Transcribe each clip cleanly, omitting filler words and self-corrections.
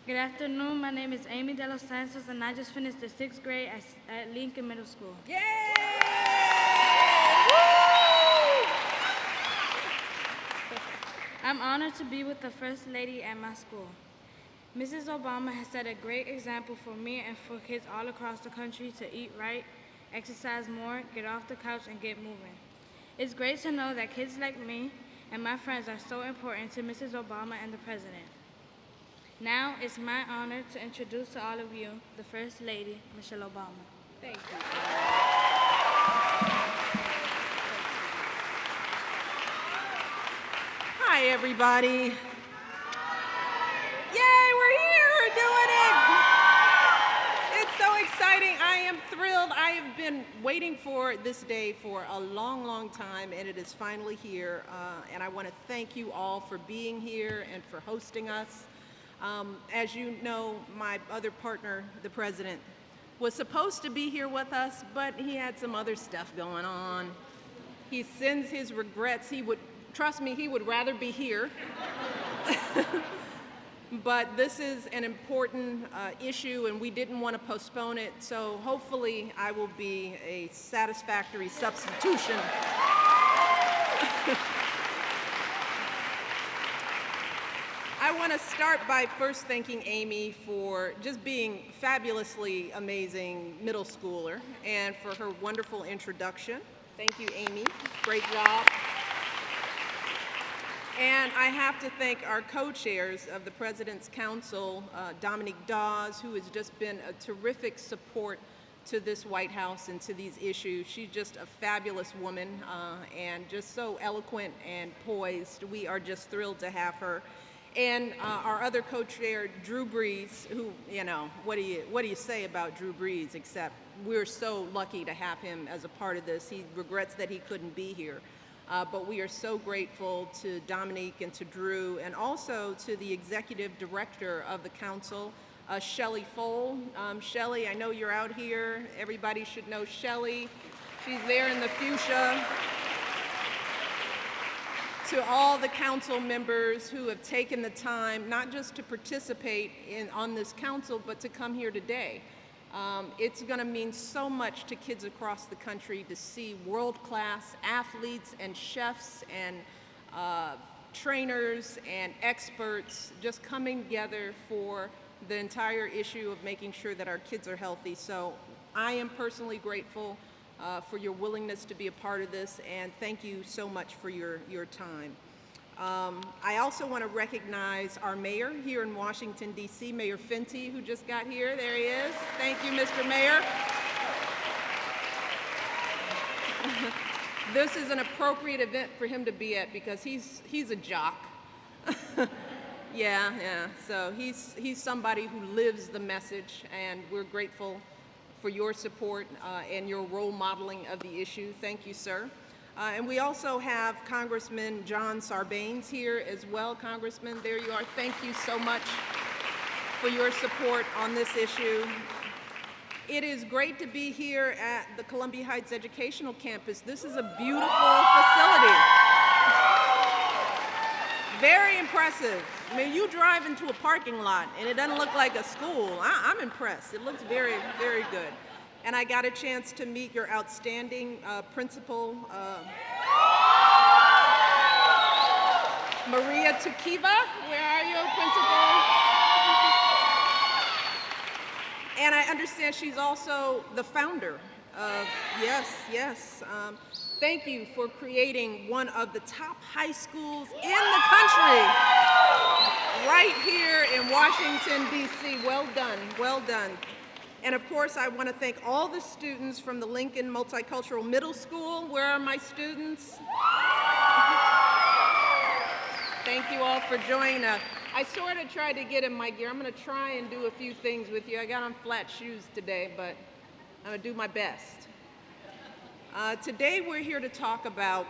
Good afternoon. My name is Amy De Los Santos, and I just finished the 6th grade at Lincoln Middle School. Yay! I'm honored to be with the First Lady at my school. Mrs. Obama has set a great example for me and for kids all across the country to eat right, exercise more, get off the couch, and get moving. It's great to know that kids like me and my friends are so important to Mrs. Obama and the President. Now, it's my honor to introduce to all of you the First Lady, Michelle Obama. Thank you. Hi, everybody. Yay, we're here, we're doing it. It's so exciting. I am thrilled. I have been waiting for this day for a long, long time, and it is finally here. And I want to thank you all for being here and for hosting us. As you know, my other partner, the president, was supposed to be here with us, but he had some other stuff going on. He sends his regrets. Trust me, he would rather be here. But this is an important issue, and we didn't want to postpone it, so hopefully I will be a satisfactory substitution. I want to start by first thanking Amy for just being fabulously amazing middle schooler and for her wonderful introduction. Thank you, Amy. Great job. And I have to thank our co-chairs of the President's Council, Dominique Dawes, who has just been a terrific support to this White House and to these issues. She's just a fabulous woman and just so eloquent and poised. We are just thrilled to have her. And our other co-chair, Drew Brees, who, you know, what do you say about Drew Brees, except we're so lucky to have him as a part of this. He regrets that he couldn't be here. But we are so grateful to Dominique and to Drew, and also to the executive director of the council, Shelley Fole. Shelley, I know you're out here. Everybody should know Shelley. She's there in the fuchsia. To all the council members who have taken the time, not just to participate on this council, but to come here today. It's going to mean so much to kids across the country to see world-class athletes and chefs and trainers and experts just coming together for the entire issue of making sure that our kids are healthy. So I am personally grateful for your willingness to be a part of this, and thank you so much for your time. I also want to recognize our mayor here in Washington, D.C., Mayor Fenty, who just got here. There he is. Thank you, Mr. Mayor. This is an appropriate event for him to be at because he's a jock. Yeah. So he's somebody who lives the message, and we're grateful for your support and your role modeling of the issue. Thank you, sir. And we also have Congressman John Sarbanes here as well. Congressman, there you are. Thank you so much for your support on this issue. It is great to be here at the Columbia Heights Educational Campus. This is a beautiful facility. Very impressive. I mean, you drive into a parking lot and it doesn't look like a school. I'm impressed. It looks very, very good. And I got a chance to meet your outstanding principal, Maria Tukiva. Where are you, principal? And I understand she's also the founder of, yes. Thank you for creating one of the top high schools in the country, right here in Washington, D.C. Well done, well done. And of course, I want to thank all the students from the Lincoln Multicultural Middle School. Where are my students? Thank you all for joining us. I sort of tried to get in my gear. I'm going to try and do a few things with you. I got on flat shoes today, but I'm going to do my best. Today we're here to talk about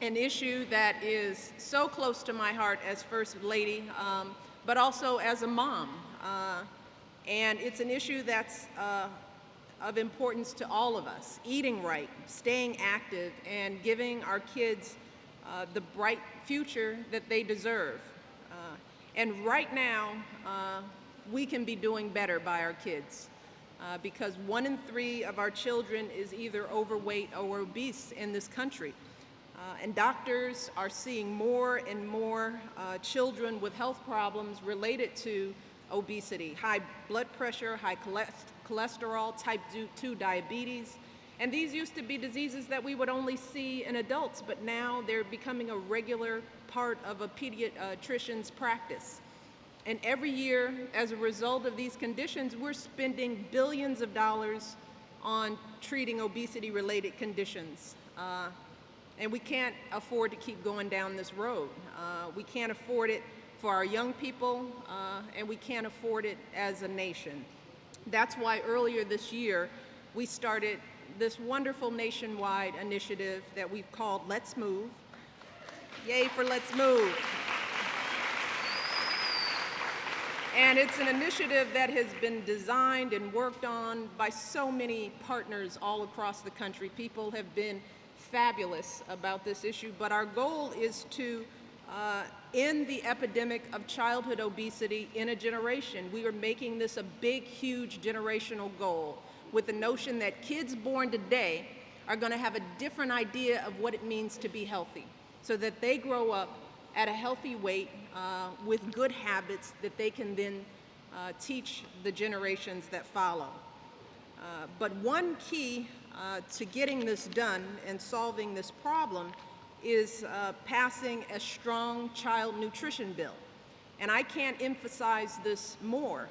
an issue that is so close to my heart as First Lady, but also as a mom. And it's an issue that's of importance to all of us. Eating right, staying active, and giving our kids the bright future that they deserve. And right now, we can be doing better by our kids. Because 1 in 3 of our children is either overweight or obese in this country. And doctors are seeing more and more children with health problems related to obesity, high blood pressure, high cholesterol, type 2 diabetes. And these used to be diseases that we would only see in adults, but now they're becoming a regular part of a pediatrician's practice. And every year, as a result of these conditions, we're spending billions of dollars on treating obesity-related conditions. And we can't afford to keep going down this road. We can't afford it for our young people, and we can't afford it as a nation. That's why earlier this year, we started this wonderful nationwide initiative that we've called Let's Move. Yay for Let's Move. And it's an initiative that has been designed and worked on by so many partners all across the country. People have been fabulous about this issue, but our goal is to end the epidemic of childhood obesity in a generation. We are making this a big, huge generational goal with the notion that kids born today are going to have a different idea of what it means to be healthy, so that they grow up at a healthy weight with good habits that they can then teach the generations that follow. But one key to getting this done and solving this problem is passing a strong child nutrition bill. And I can't emphasize this more.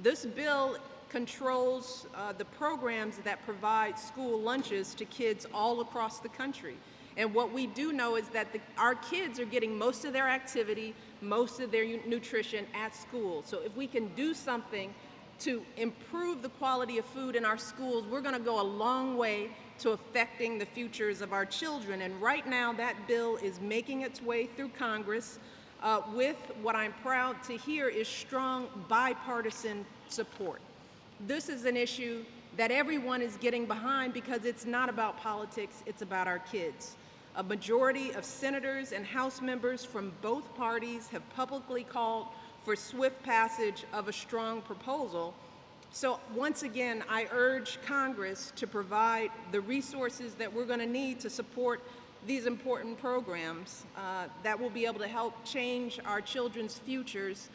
This bill controls the programs that provide school lunches to kids all across the country. And what we do know is that our kids are getting most of their activity, most of their nutrition at school. So if we can do something to improve the quality of food in our schools, we're going to go a long way to affecting the futures of our children. And right now, that bill is making its way through Congress with what I'm proud to hear is strong bipartisan support. This is an issue that everyone is getting behind because it's not about politics, it's about our kids. A majority of senators and House members from both parties have publicly called for swift passage of a strong proposal. So once again, I urge Congress to provide the resources that we're going to need to support these important programs that will be able to help change our children's futures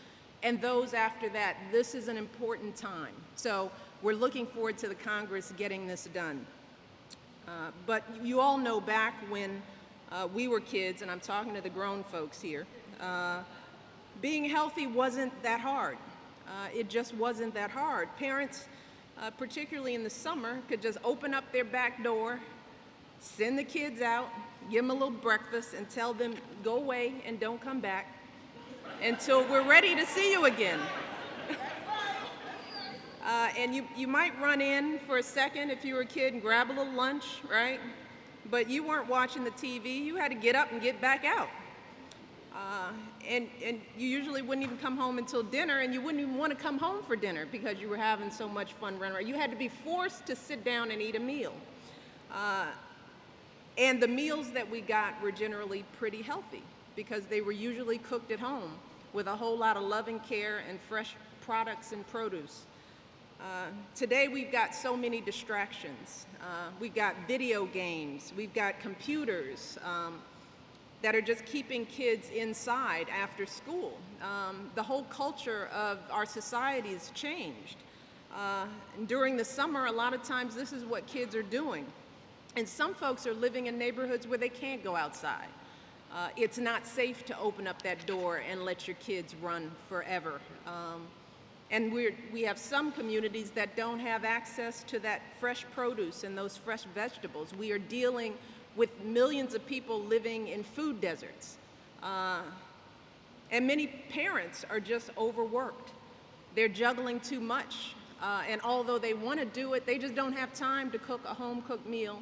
and those after that. This is an important time. So we're looking forward to the Congress getting this done. But you all know back when we were kids, and I'm talking to the grown folks here, being healthy wasn't that hard. It just wasn't that hard. Parents, particularly in the summer, could just open up their back door, send the kids out, give them a little breakfast, and tell them, go away and don't come back until we're ready to see you again. And you might run in for a second if you were a kid and grab a little lunch, right? But you weren't watching the TV. You had to get up and get back out. And you usually wouldn't even come home until dinner, and you wouldn't even want to come home for dinner because you were having so much fun running around. You had to be forced to sit down and eat a meal. And the meals that we got were generally pretty healthy because they were usually cooked at home with a whole lot of love and care and fresh products and produce. Today we've got so many distractions. We've got video games, we've got computers that are just keeping kids inside after school. The whole culture of our society has changed. During the summer, a lot of times this is what kids are doing. And some folks are living in neighborhoods where they can't go outside. It's not safe to open up that door and let your kids run forever. And we have some communities that don't have access to that fresh produce and those fresh vegetables. We are dealing with millions of people living in food deserts. And many parents are just overworked. They're juggling too much. And although they want to do it, they just don't have time to cook a home-cooked meal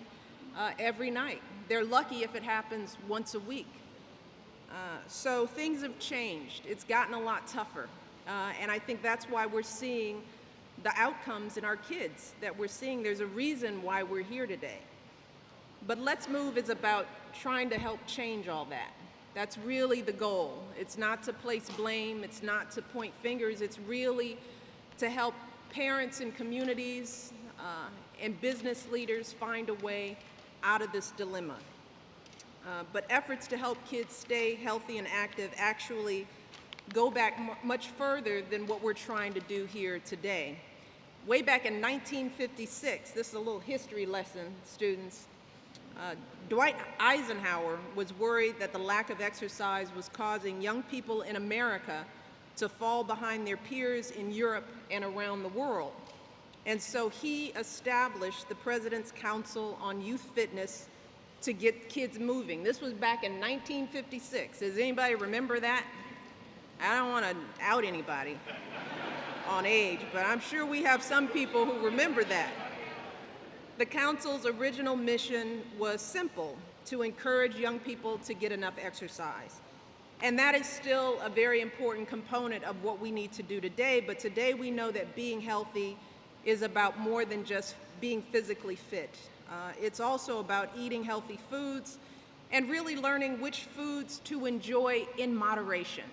every night. They're lucky if it happens once a week. So things have changed. It's gotten a lot tougher. And I think that's why we're seeing the outcomes in our kids that we're seeing. There's a reason why we're here today. But Let's Move is about trying to help change all that. That's really the goal. It's not to place blame, it's not to point fingers, it's really to help parents and communities and business leaders find a way out of this dilemma. But efforts to help kids stay healthy and active actually go back much further than what we're trying to do here today. Way back in 1956, this is a little history lesson, students, Dwight Eisenhower was worried that the lack of exercise was causing young people in America to fall behind their peers in Europe and around the world. And so he established the President's Council on Youth Fitness to get kids moving. This was back in 1956. Does anybody remember that? I don't want to out anybody on age, but I'm sure we have some people who remember that. The council's original mission was simple: to encourage young people to get enough exercise. And that is still a very important component of what we need to do today, but today we know that being healthy is about more than just being physically fit. It's also about eating healthy foods and really learning which foods to enjoy in moderation.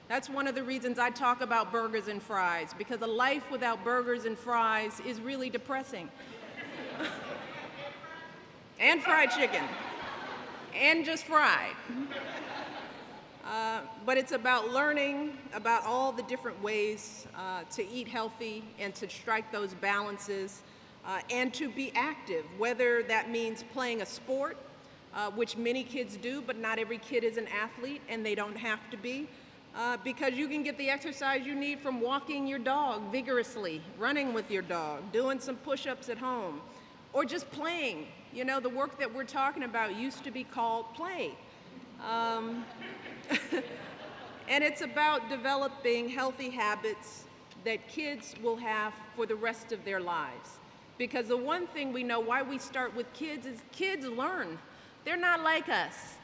That's one of the reasons I talk about burgers and fries, because a life without burgers and fries is really depressing. And fried chicken, and just fried. But it's about learning about all the different ways to eat healthy and to strike those balances and to be active, whether that means playing a sport, which many kids do, but not every kid is an athlete, and they don't have to be, because you can get the exercise you need from walking your dog vigorously, running with your dog, doing some push-ups at home, or just playing. You know, the work that we're talking about used to be called play. And it's about developing healthy habits that kids will have for the rest of their lives. Because the one thing we know why we start with kids is kids learn. They're not like us.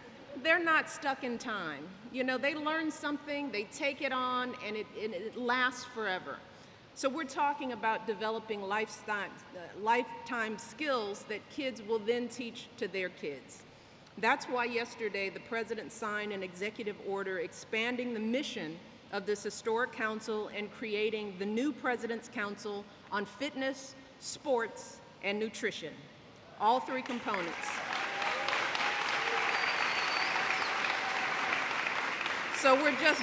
They're not stuck in time. You know, they learn something, they take it on, and it lasts forever. So we're talking about developing lifetime skills that kids will then teach to their kids. That's why yesterday the President signed an executive order expanding the mission of this historic council and creating the new President's Council on Fitness, Sports, and Nutrition. All three components. So we're just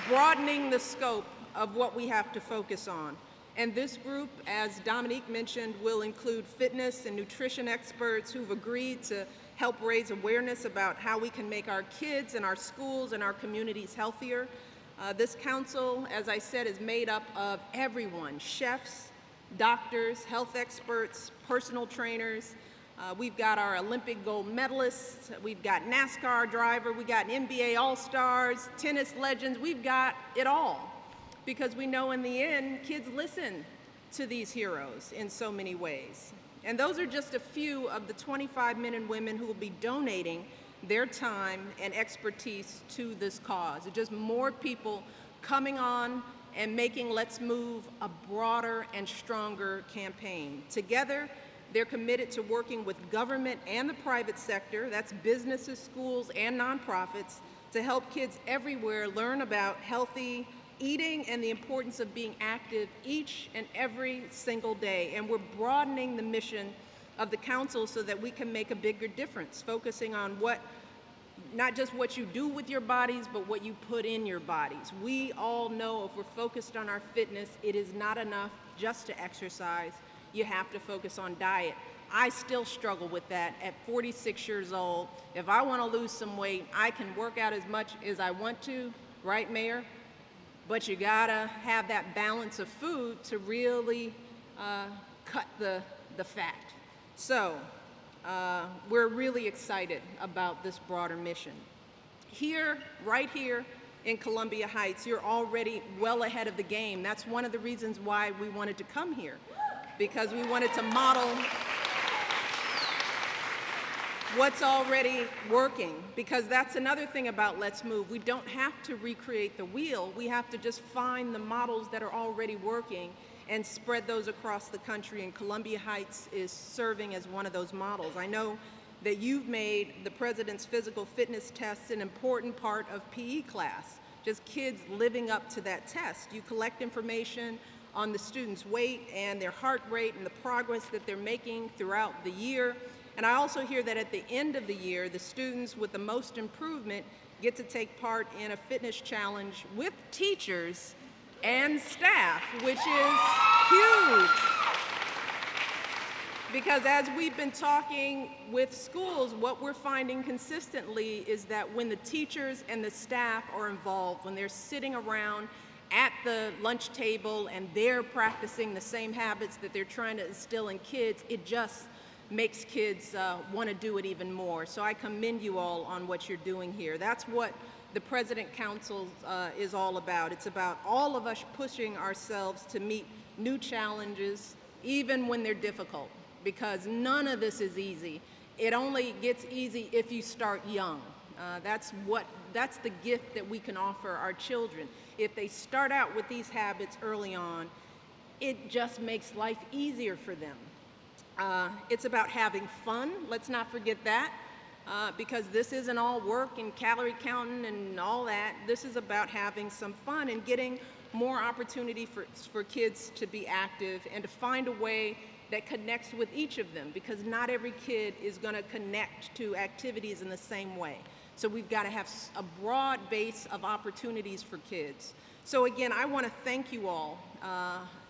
broadening the scope of what we have to focus on. And this group, as Dominique mentioned, will include fitness and nutrition experts who've agreed to help raise awareness about how we can make our kids and our schools and our communities healthier. This council, as I said, is made up of everyone: chefs, doctors, health experts, personal trainers. We've got our Olympic gold medalists, we've got NASCAR driver, we got NBA All-Stars, tennis legends, we've got it all. Because we know in the end, kids listen to these heroes in so many ways. And those are just a few of the 25 men and women who will be donating their time and expertise to this cause. It's just more people coming on and making Let's Move a broader and stronger campaign. Together, they're committed to working with government and the private sector, that's businesses, schools, and nonprofits, to help kids everywhere learn about healthy eating and the importance of being active each and every single day. And we're broadening the mission of the council so that we can make a bigger difference, focusing on not just what you do with your bodies, but what you put in your bodies. We all know if we're focused on our fitness, it is not enough just to exercise. You have to focus on diet. I still struggle with that at 46 years old. If I want to lose some weight, I can work out as much as I want to, right, Mayor? But you gotta have that balance of food to really cut the fat. So we're really excited about this broader mission. Here, right here in Columbia Heights, you're already well ahead of the game. That's one of the reasons why we wanted to come here, because we wanted to model what's already working, because that's another thing about Let's Move. We don't have to recreate the wheel. We have to just find the models that are already working and spread those across the country, and Columbia Heights is serving as one of those models. I know that you've made the president's physical fitness tests an important part of PE class. Just kids living up to that test. You collect information on the students' weight and their heart rate and the progress that they're making throughout the year. And I also hear that at the end of the year, the students with the most improvement get to take part in a fitness challenge with teachers and staff, which is huge. Because as we've been talking with schools, what we're finding consistently is that when the teachers and the staff are involved, when they're sitting around at the lunch table and they're practicing the same habits that they're trying to instill in kids, it just makes kids want to do it even more. So I commend you all on what you're doing here. That's what the President Council is all about. It's about all of us pushing ourselves to meet new challenges, even when they're difficult, because none of this is easy. It only gets easy if you start young. That's the gift that we can offer our children. If they start out with these habits early on, it just makes life easier for them. It's about having fun. Let's not forget that, because this isn't all work and calorie counting and all that. This is about having some fun and getting more opportunity for kids to be active and to find a way that connects with each of them, because not every kid is going to connect to activities in the same way. So we've got to have a broad base of opportunities for kids. So again, I want to thank you all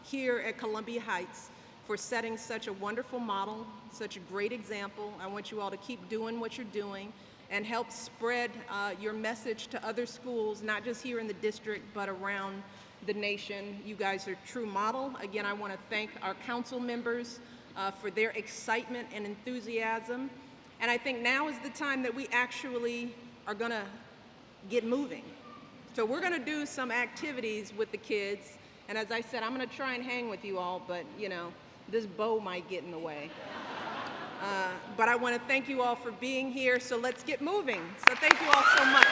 here at Columbia Heights for setting such a wonderful model, such a great example. I want you all to keep doing what you're doing and help spread your message to other schools, not just here in the district, but around the nation. You guys are a true model. Again, I want to thank our council members for their excitement and enthusiasm. And I think now is the time that we actually are going to get moving. So we're going to do some activities with the kids. And as I said, I'm going to try and hang with you all, but you know, this bow might get in the way. But I want to thank you all for being here. So let's get moving. So thank you all so much.